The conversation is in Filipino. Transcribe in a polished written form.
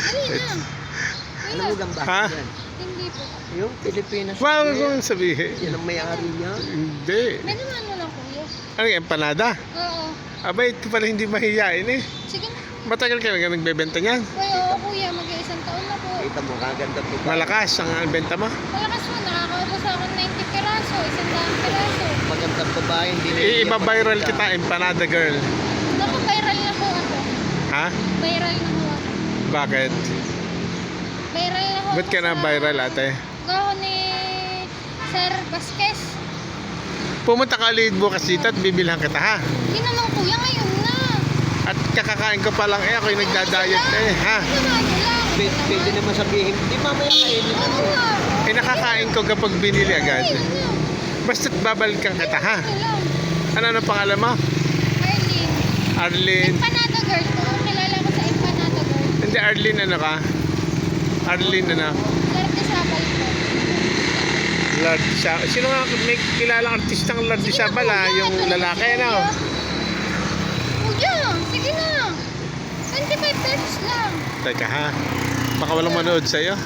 Dali na. Alam mo gamba Ha? yan? Hindi po. Yung Pilipinas. Wag kong sabihin. Yan ang may-ari niya. Hindi. May naman ano lang kuya. Ano yung empanada? Oo. Abay, ito pala hindi mahihain eh. Sige na. Matagal kayo nagbebenta niyan. Oo kuya, mag-iisang taon na po. Kita mo, kaganda po ba? Malakas ang benta mo. Malakas po, nakakaubos ako ng 90 piraso, 100 piraso. Magandang babae, hindi na Iba-viral kita, empanada girl. Naku, viral na po ako. Ha? Viral na po ako. Bakit? Viral na po Ba't ka na viral ate? Gaho ni Sir Vasquez. Pumunta ka ulit bukas dito at bibilhan kita ha. Hindi naman kuya, ngayon na. At kakakain ko pa lang eh, ako'y nagda-diet eh ha. Samahan lang. Pwede naman sabihin, di mamaya kainin Oo mo. nga. Eh nakakain ko kapag binili agad. Ayun na. Basta't babalikan kita ha. Ayun lang. Ano pangalaman mo? Arlene. Arlene. Empanada girl po. Kilala ko sa empanada girl. Hindi, Arlene ano ka? Arlene ano? Lartisabal po. Lord Sabal. Sino nga may kilalang artistang Lord Sabal ha? Yung lalaki ano? Kuya, sige na. 25 pesos lang. Teka ha. Baka walang manood sa'yo.